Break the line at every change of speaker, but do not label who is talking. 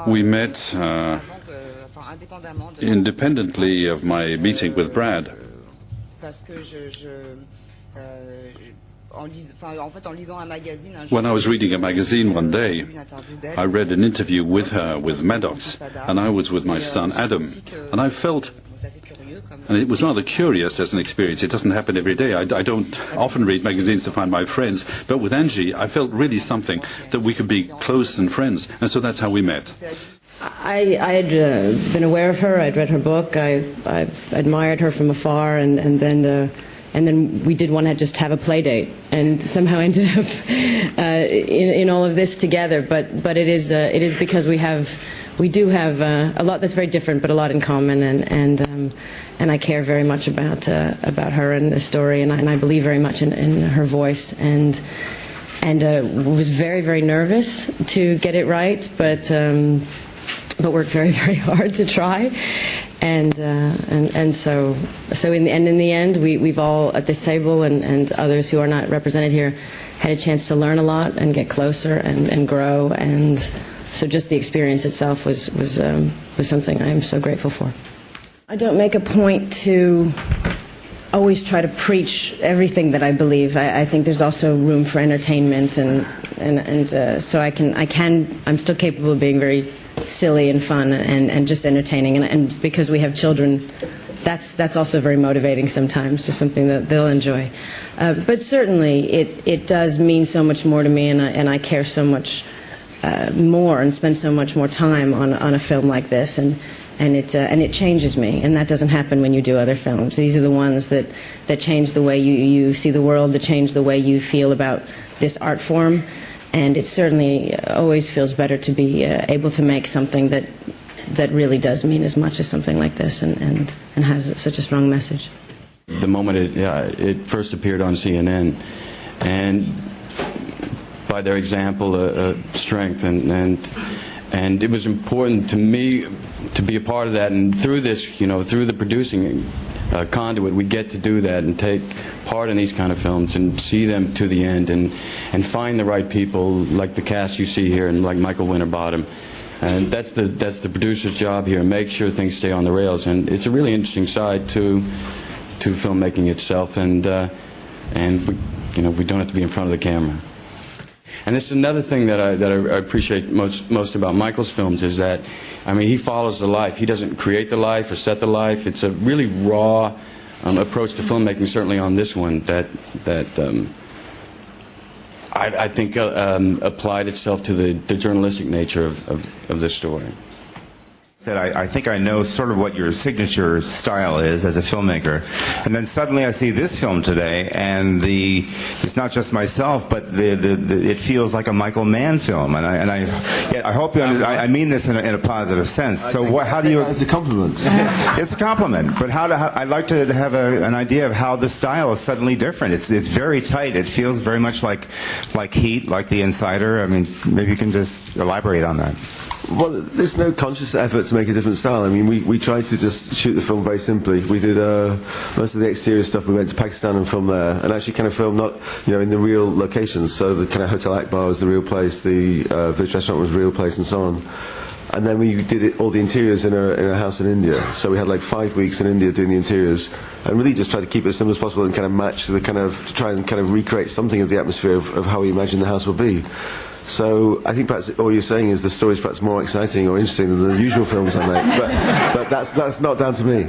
We met independently of my meeting with Brad. When I was reading a magazine one day, I read an interview with her with Maddox, and I was with my son Adam, and I felt, and it was rather curious as an experience. It doesn't happen every day. I don't often read magazines to find my friends, but with Angie, I felt really something, that we could be close and friends, and so that's how we met.
I had been aware of her. I'd read her book. I've admired her from afar, and then we did want to just have a play date, and somehow ended up in all of this together. But it is because we do have a lot that's very different, but a lot in common, and I care very much about her and the story, and I believe very much in her voice, and was very, very nervous to get it right, but worked very, very hard to try. And so in the end, we've all at this table and others who are not represented here had a chance to learn a lot and get closer and grow, and so just the experience itself was something I am so grateful for. I don't make a point to always try to preach everything that I believe. I think there's also room for entertainment, and so I'm still capable of being very silly and fun and just entertaining, and because we have children, that's also very motivating sometimes, just something that they'll enjoy. But certainly it does mean so much more to me, and I care so much more and spend so much more time on a film like this, and it changes me, and that doesn't happen when you do other films. These are the ones that change the way you see the world, that change the way you feel about this art form, and it certainly always feels better to be able to make something that really does mean as much as something like this, and has such a strong message.
The moment it first appeared on CNN, and by their example, strength, and it was important to me to be a part of that, and through this, through the producing conduit, we get to do that and take part in these kind of films and see them to the end, and find the right people, like the cast you see here, and like Michael Winterbottom. And that's the producer's job here, make sure things stay on the rails. And it's a really interesting side to filmmaking itself, and we don't have to be in front of the camera. And this is another thing that I appreciate most about Michael's films, is that, he follows the life. He doesn't create the life or set the life. It's a really raw approach to filmmaking, certainly on this one, that I think applied itself to the journalistic nature of this story.
I think I know sort of what your signature style is as a filmmaker, and then suddenly I see this film today, and it's not just myself, but it feels like a Michael Mann film, and I hope you understand. I mean this in a positive sense. So how do you?
It's a compliment.
It's a compliment, but I'd like to have an idea of how the style is suddenly different. It's very tight. It feels very much like Heat, like The Insider. Maybe you can just elaborate on that.
Well, there's no conscious effort to make a different style. We tried to just shoot the film very simply. We did most of the exterior stuff. We went to Pakistan and filmed there, and actually kind of filmed not, in the real locations. So the kind of Hotel Akbar was the real place, the village restaurant was the real place, and so on. And then we did all the interiors in a house in India. So we had like 5 weeks in India doing the interiors, and really just tried to keep it as simple as possible and kind of match to to try and kind of recreate something of the atmosphere of how we imagined the house would be. So I think perhaps all you're saying is the story's perhaps more exciting or interesting than the usual films I make, but that's not down to me.